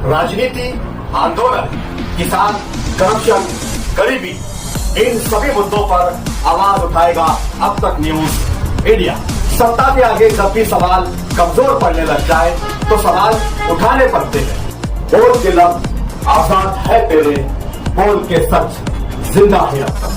राजनीति, आंदोलन, किसान, करप्शन, गरीबी, इन सभी मुद्दों पर आवाज उठाएगा अब तक न्यूज इंडिया। सत्ता के आगे जब भी सवाल कमजोर पड़ने लग जाए तो सवाल उठाने पड़ते हैं। बोल के लफ्ज आजाद है तेरे, बोल के सच जिंदा है अब तक।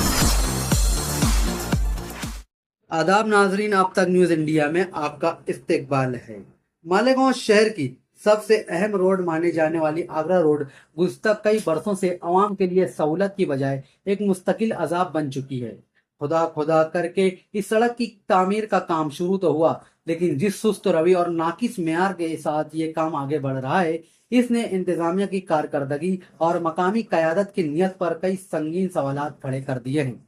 आदाब नाजरीन, अब तक न्यूज इंडिया में आपका इस्तकबाल है। मालेगांव शहर की सबसे अहम रोड माने जाने वाली आगरा रोड गुज़श्ता कई बरसों से आवाम के लिए सहूलत की बजाय एक मुस्तकिल अजाब बन चुकी है। खुदा खुदा करके इस सड़क की तामीर का काम शुरू तो हुआ, लेकिन जिस सुस्त रवि और नाकिस मेयार के साथ ये काम आगे बढ़ रहा है, इसने इंतजामिया की कारकर्दगी और मकामी क़यादत की नीयत पर कई संगीन सवालात खड़े कर दिए हैं।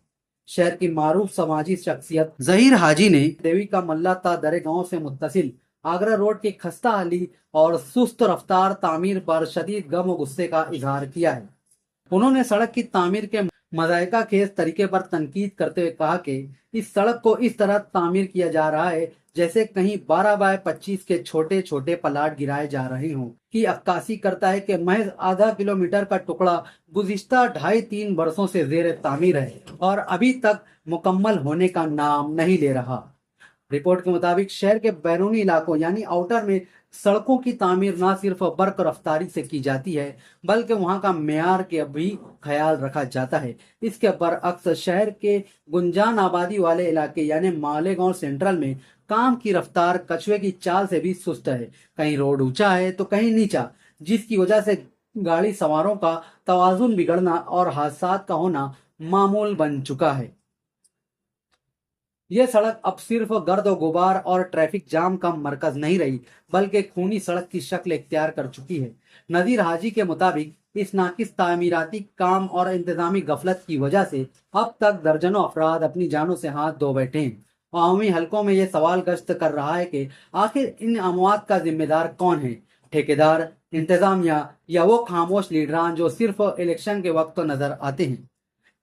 शहर की मारूफ समाजी शख्सियत जहीर हाजी ने देवी का मल्ला ता दरे गांव से मुत्तसिल आगरा रोड की खस्ता हाली और सुस्त रफ्तार तामीर पर शदीद गम और गुस्से का इजहार किया है। उन्होंने सड़क की तामीर के मज़ायका खेज तरीके पर तनकीद करते हुए कहा कि इस सड़क को इस तरह तामीर किया जा रहा है जैसे कहीं 12x25 के छोटे छोटे प्लाट गिराए जा रहे हों, की अक्कासी करता है कि महज आधा किलोमीटर का टुकड़ा गुज़िश्ता 2.5-3 बरसों से ज़ेर तामीर है और अभी तक मुकम्मल होने का नाम नहीं ले रहा। रिपोर्ट के मुताबिक शहर के बैरूनी इलाकों यानी आउटर में सड़कों की तामीर न सिर्फ बर्क रफ्तारी से की जाती है, बल्कि वहां का मेयार के भी ख्याल रखा जाता है। इसके बरअक्स शहर के गुंजान आबादी वाले इलाके यानी मालेगांव सेंट्रल में काम की रफ्तार कछुए की चाल से भी सुस्त है। कहीं रोड ऊंचा है तो कहीं नीचा, जिसकी वजह से गाड़ी सवारों का तवाजुन बिगड़ना और हादसात का होना मामूल बन चुका है। यह सड़क अब सिर्फ गर्द और गुबार और ट्रैफिक जाम का मरकज नहीं रही, बल्कि खूनी सड़क की शक्ल इख्तियार कर चुकी है। नजीर हाजी के मुताबिक इस नाकिस तामीराती काम और इंतजामी गफलत की वजह से अब तक दर्जनों अफराद अपनी जानों से हाथ धो बैठे हैं। अवामी हलकों में यह सवाल गश्त कर रहा है कि आखिर इन अमवात का जिम्मेदार कौन है, ठेकेदार, इंतजामिया या वो खामोश लीडरान जो सिर्फ इलेक्शन के वक्त तो नजर आते हैं।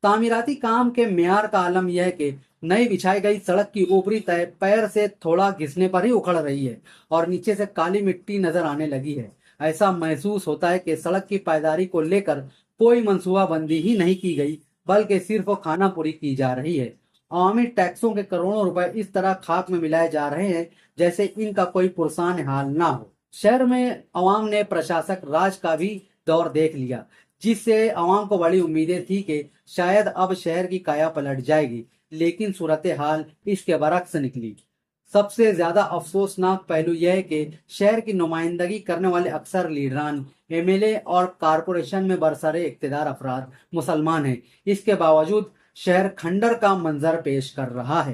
तामीराती काम के मेयार का आलम यह है कि नई बिछाई गई सड़क की ऊपरी तय पैर से थोड़ा घिसने पर ही उखड़ रही है और नीचे से काली मिट्टी नजर आने लगी है। ऐसा महसूस होता है कि सड़क की पायदारी को लेकर कोई मंसूबाबंदी ही नहीं की गई, बल्कि सिर्फ खानापुरी की जा रही है। अवामी टैक्सों के करोड़ों रुपए इस तरह खाक में मिलाए जा रहे हैं जैसे इनका कोई पुरसान हाल ना हो। शहर में अवाम ने प्रशासक राज का भी दौर देख लिया, जिससे अवाम को बड़ी उम्मीदें थी कि शायद अब शहर की काया पलट जाएगी, लेकिन सूरत हाल इसके बरक्स निकली। सबसे ज्यादा अफसोसनाक पहलू यह है कि शहर की नुमाइंदगी करने वाले अक्सर लीडरान, एमएलए और कारपोरेशन में बरसरे इक्तदार अफराद मुसलमान हैं। इसके बावजूद शहर खंडर का मंजर पेश कर रहा है।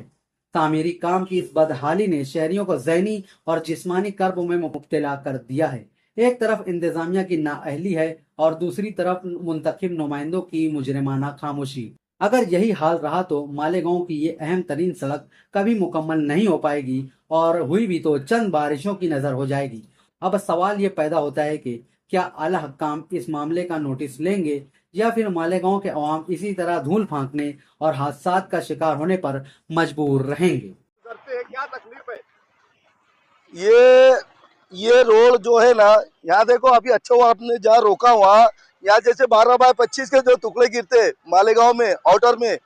तामीरी काम की इस बदहाली ने शहरियों को ज़हनी और जिस्मानी कर्ब में मुब्तला कर दिया है। एक तरफ इंतजामिया की नाअहली है और दूसरी तरफ मुंतखब नुमाइंदों की मुजरिमाना खामोशी। अगर यही हाल रहा तो मालेगांव की ये अहम तरीन सड़क कभी मुकम्मल नहीं हो पाएगी और हुई भी तो चंद बारिशों की नजर हो जाएगी। अब सवाल ये पैदा होता है कि क्या आला हक्काम इस मामले का नोटिस लेंगे या फिर मालेगांव के अवाम इसी तरह धूल फांकने और हादसात का शिकार होने पर मजबूर रहेंगे। क्या तकलीफ है? ये रोड जो है ना, यहाँ देखो अभी अच्छा हुआ आपने जहाँ रोका हुआ, यहाँ जैसे 12x25 के जो टुकड़े गिरते मालेगांव में आउटर में,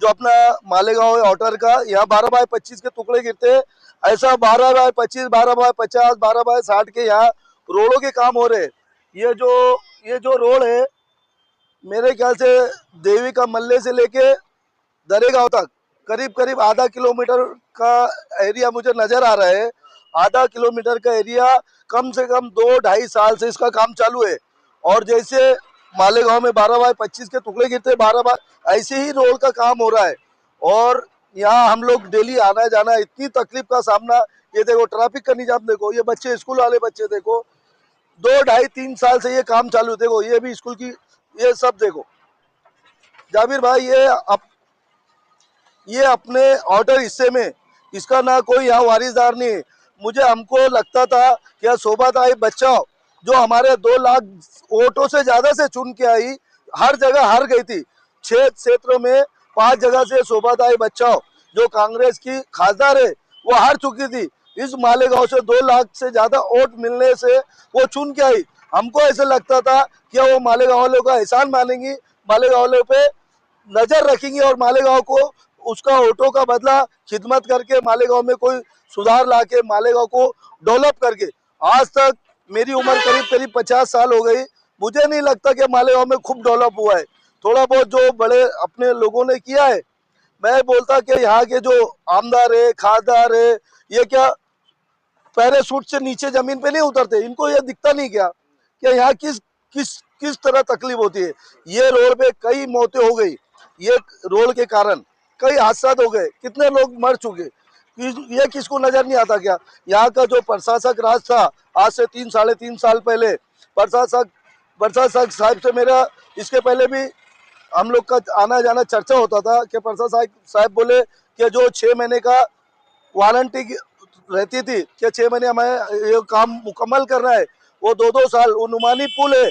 जो अपना मालेगांव है आउटर का, यहाँ 12x25 के टुकड़े गिरते, ऐसा 12x25, 12x50, 12x60 के यहाँ रोडों के काम हो रहे। ये जो रोड है मेरे ख्याल से देवी का मल्ले से लेके दरेगांव तक करीब आधा किलोमीटर का एरिया मुझे नजर आ रहा है। आधा किलोमीटर का एरिया कम से कम 2-2.5 साल से इसका काम चालू है। और जैसे मालेगांव में 12x25 के टुकड़े गिरते 12 ऐसे ही रोड का काम हो रहा है। और यहाँ हम लोग डेली आना जाना, इतनी तकलीफ का सामना। ये देखो ट्रैफिक का निजाम देखो, ये बच्चे स्कूल वाले बच्चे देखो 2-2.5-3 साल से ये काम चालू। देखो ये भी स्कूल की, ये सब देखो जाबिर भाई, ये अपने आउटर हिस्से में इसका ना कोई यहाँ वारिसदार नहीं है। हमको लगता था कि शोभाताई बचाओ जो हमारे 2 लाख वोटों से ज्यादा से चुन के आई, हर जगह हार गई थी। 6 क्षेत्रों में 5 जगह से शोभाताई बचाओ जो कांग्रेस की खासदार है वो हार चुकी थी। इस मालेगांव से 2 लाख से ज्यादा वोट मिलने से वो चुन के आई। हमको ऐसा लगता था कि वो मालेगांव वालों का एहसान मानेंगी, मालेगांव वालों पे नजर रखेंगी और मालेगांव को उसका ऑटो का बदला खिदमत करके मालेगांव में कोई सुधार लाके मालेगांव को डेवलप करके। आज तक मेरी उम्र करीब करीब 50 साल हो गई, मुझे नहीं लगता कि मालेगांव में खूब डेवलप हुआ है। थोड़ा बहुत जो बड़े अपने लोगों ने किया है, मैं बोलता कि यहाँ के जो आमदार है, खासदार है, ये क्या पैराशूट से नीचे जमीन पे नहीं उतरते? इनको ये दिखता नहीं क्या कि यहाँ किस किस किस तरह तकलीफ होती है। ये रोड पे कई मौतें हो गई, ये रोड के कारण कई हादसा हो गए, कितने लोग मर चुके, ये किसको नजर नहीं आता क्या? यहाँ का जो प्रशासक राज था आज से 3-3.5 साल पहले, प्रशासक साहब से मेरा इसके पहले भी हम लोग का आना जाना चर्चा होता था कि प्रशासक साहब बोले कि जो 6 महीने का वारंटी रहती थी कि 6 महीने हमें ये काम मुकम्मल करना है, वो 2-2 साल, वो नुमानी पुल है,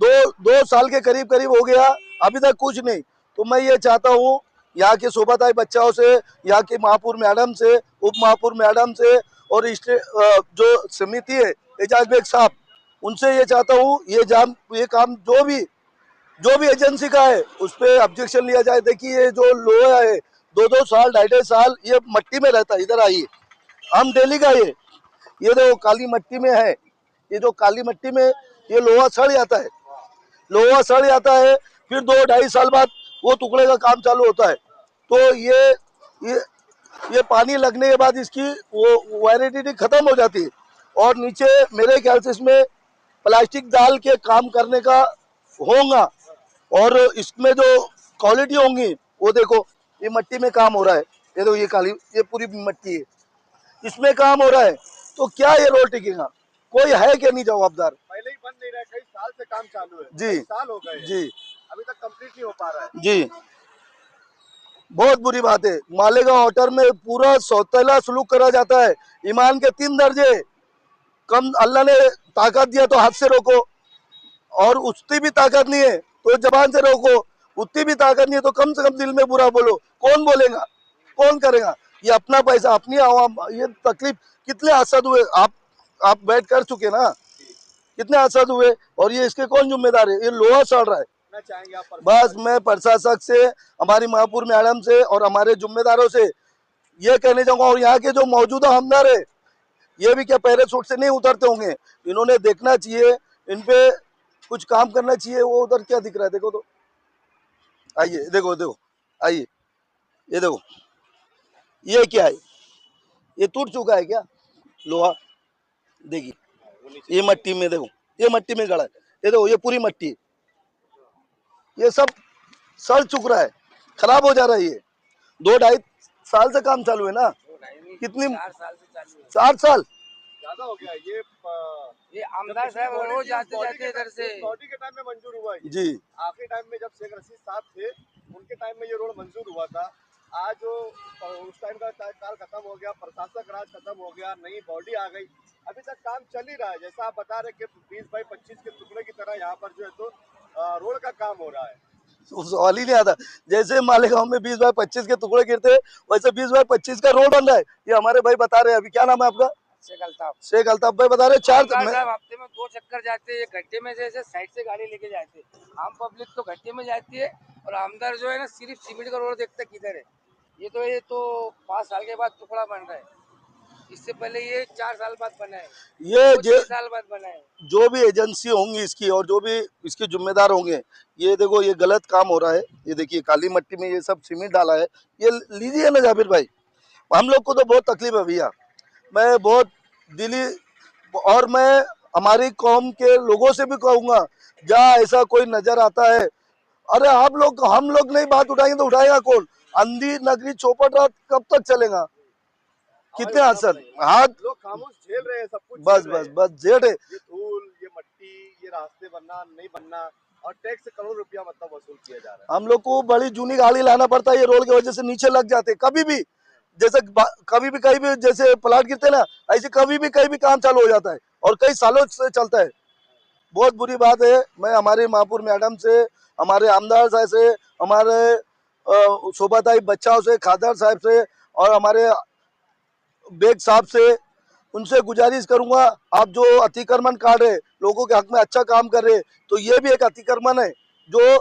2 साल के करीब करीब हो गया, अभी तक कुछ नहीं। तो मैं ये चाहता हूँ यहाँ के शोभाताई बच्चाओं से, यहाँ की महापौर मैडम से, उप महापौर मैडम से और जो समिति है एजाज बेग साहब, उनसे ये चाहता हूँ ये काम जो भी एजेंसी का है उस पर ऑब्जेक्शन लिया जाए। देखिए ये जो लोहा है 2-2 साल 2.5 साल ये मट्टी में रहता है, इधर आइए, हम डेली का ये देखो काली मट्टी में है, ये जो काली मट्टी में ये लोहा सड़ जाता है, लोहा सड़ जाता है, फिर 2-2.5 साल बाद वो टुकड़े का काम चालू होता है। तो ये पानी लगने के बाद इसकी वो वैलिडिटी खत्म हो जाती है और नीचे मेरे ख्याल से इसमें प्लास्टिक डाल के काम करने का होगा और इसमें जो क्वालिटी होंगी वो देखो, ये मट्टी में काम हो रहा है, ये देखो ये पूरी मट्टी है, इसमें काम हो रहा है, तो क्या ये रोड टिकेगा? कोई है कि नहीं जवाबदार? पहले ही बन नहीं रहा है, कई साल से काम चालू है, जी, कई साल हो गए जी, अभी तक कंप्लीट नहीं हो पा रहा है। जी, बहुत बुरी बात है। मालेगांव ऑर्डर में पूरा सौतेला सलूक करा जाता है, ईमान के 3 दर्जे कम। अल्लाह ने ताकत दिया तो हाथ से रोको, और उतनी भी ताकत नहीं है तो जबान से रोको, उतनी भी ताकत नहीं है तो कम से कम दिल में बुरा बोलो। कौन बोलेगा, कौन करेगा? ये अपना पैसा, अपनी आवाम, ये तकलीफ। कितने हादसा हुए, आप बैठ कर चुके ना, कितने हादसा हुए, और ये इसके कौन जिम्मेदार है? ये लोहा सड़ रहा है। चाहेंगे आप बस मैं प्रशासक से, हमारी महापौर मैडम से और हमारे जिम्मेदारों से ये कहने जाऊंगा, और यहाँ के जो मौजूदा हमदार है ये भी क्या पैराशूट से नहीं उतरते होंगे? इन्होंने देखना चाहिए, इन पे कुछ काम करना चाहिए। वो उधर क्या दिख रहा है देखो तो, आइए देखो देखो, आइए ये देखो, ये क्या है? ये टूट चुका है क्या लोहा? देखिए ये मट्टी में, देखो ये मट्टी में गड़ा है, ये देखो ये पूरी मट्टी है, ये सब सड़ चुक रहा है, खराब हो जा रहा है। ये 2-2.5 साल से काम चालू है ना, कितनी 4 साल से चालू है। 4 साल ज्यादा हो गया ये आमदार साहब रोज जाते जाते इधर से। बॉडी के टाइम में मंजूर हुआ है जी। आखिरी टाइम में जब शेख रशीद साहब थे उनके टाइम में ये रोड मंजूर हुआ था। आज जो उस टाइम का काल खत्म हो गया, प्रशासक राज खत्म हो गया, नई बॉडी आ गई, अभी तक काम चल ही रहा है। जैसा आप बता रहे कि 20x25 के टुकड़े की तरह यहाँ पर जो है तो रोड का काम हो रहा है। सवाल ही नहीं आता। जैसे मालेगांव में 20x25 के टुकड़े गिरते वैसे 20x25 का रोड बन रहा है। ये हमारे भाई बता रहे हैं, अभी क्या नाम है आपका? शेख अल्ताफ भाई बता रहे हैं। 4 हफ्ते में 2 चक्कर जाते हैं, गड्ढे में जैसे साइड से गाड़ी लेके जाते हैं। आम पब्लिक तो गड्ढे में जाती है और आमदार जो है ना सिर्फ सीमेंट का रोड देखते किधर है। ये तो 5 साल के बाद टुकड़ा बन रहा है, इससे पहले ये 4 साल बाद बना है, ये 6 साल बाद बना है। जो भी एजेंसी होंगी इसकी और जो भी इसके जिम्मेदार होंगे, ये देखो ये गलत काम हो रहा है। ये देखिए काली मट्टी में ये सब सीमेंट डाला है, ये लीजिए ना जाबिर भाई। हम लोग को तो बहुत तकलीफ है भैया, मैं बहुत दिली, और मैं हमारी कौम के लोगों से भी कहूँगा, जहाँ ऐसा कोई नजर आता है, अरे हम लोग नहीं बात उठाएंगे तो उठाएगा कौन? अंधी नगरी चौपट रात कब तक चलेगा? कितने हाथ लोग खामोश झेल रहे हैं सब कुछ। बस जेठ है। ये धूल, ये मट्टी, ये रास्ते बनना नहीं बनना, और टैक्स करोड़ रुपया मतलब वसूल किया जा रहा है। हम लोग को बड़ी जूनी गाड़ी लाना पड़ता है, ये रोड की वजह से नीचे लग जाते कभी भी। जैसे कभी भी कहीं भी जैसे प्लाट गिरते ना, ऐसे कभी भी कहीं भी काम चालू हो जाता है और कई सालों से चलता है। बहुत बुरी बात है। मैं हमारे महापौर मैडम से, हमारे आमदार साहब से, हमारे शोभाताई बच्चाओं से, खादर साहब से और हमारे बेग साहब से उनसे गुजारिश करूंगा, आप जो अतिक्रमण काट रहे लोगों के हक में अच्छा काम कर रहे, तो ये भी एक अतिक्रमण है जो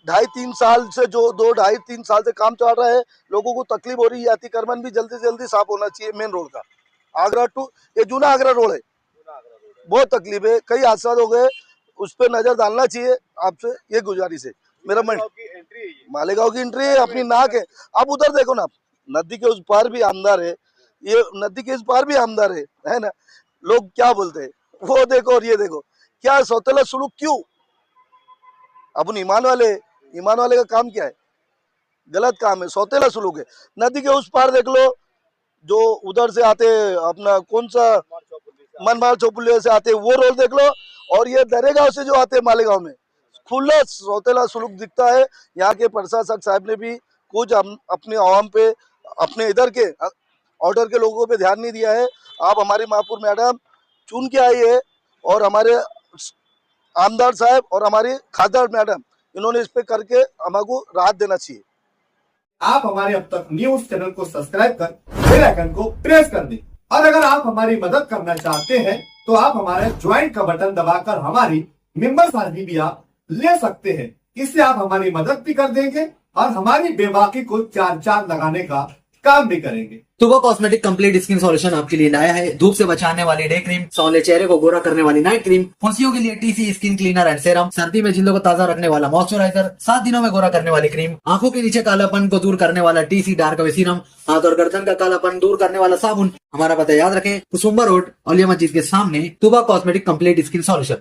2.5-3 साल से जो 2-2.5-3 साल से काम चल रहा है, लोगों को तकलीफ हो रही है। अतिक्रमण भी जल्दी से जल्दी साफ होना चाहिए। मेन रोड का आगरा टू ये जूना आगरा रोड है, बहुत तकलीफ है, कई हादसा हो गए, उस पर नजर डालना चाहिए। आपसे ये गुजारिश है मेरा। मालेगांव की एंट्री है, अपनी नाक है। आप उधर देखो ना, नदी के उस पार भी आमदार है, ये नदी के इस पार भी आमदार है ना। लोग क्या बोलते हैं वो देखो और ये देखो, क्या सौतेला सुलूक क्यों? अपन ईमान वाले का काम क्या है? गलत काम है, सौतेला सुलूक है। नदी के उस पार देख लो, जो उधर से आते अपना कौन सा मनमार चौपुलिया से आते वो रोड देख लो, और ये दरेगांव से जो आते मालेगांव में खुला सौतेला सुलूक दिखता है। यहाँ के प्रशासक साहब ने भी कुछ अपने आवाम पे, अपने इधर के ऑर्डर के लोगों पे ध्यान नहीं दिया है। आप हमारी महापौर मैडम चुन के आई है, और हमारे आमदार साहब और हमारी खासदार मैडम, इन्होंने इस पे करके हमको राहत देना चाहिए। आप हमारे अब तक न्यूज चैनल को सब्सक्राइब कर बेल आइकन को प्रेस कर दें, और अगर आप हमारी मदद करना चाहते हैं तो आप हमारे ज्वाइन का बटन दबाकर हमारी मेंबर्स आईडी भी आप ले सकते हैं। इससे आप हमारी मदद भी कर देंगे और हमारी बेबाकी को चार लगाने का काम भी करेंगे। तुबा कॉस्मेटिक कंप्लीट स्किन सॉल्यूशन आपके लिए लाया है धूप से बचाने वाली डे क्रीम, सौंले चेहरे को गोरा करने वाली नाइट क्रीम, फुंसियों के लिए TC skin cleaner and serum, सर्दी में जिल्दों को ताजा रखने वाला मॉइस्चराइजर, 7 दिनों में गोरा करने वाली क्रीम, आंखों के नीचे कालापन को दूर करने वाला टीसी डार्क वे सीरम, हाथ और गर्दन का कालापन दूर करने वाला साबुन। हमारा पता याद रखें, कुसुम्बा रोड, औलिया मस्जिद के सामने, तुबा कॉस्मेटिक कंप्लीट स्किन सॉल्यूशन।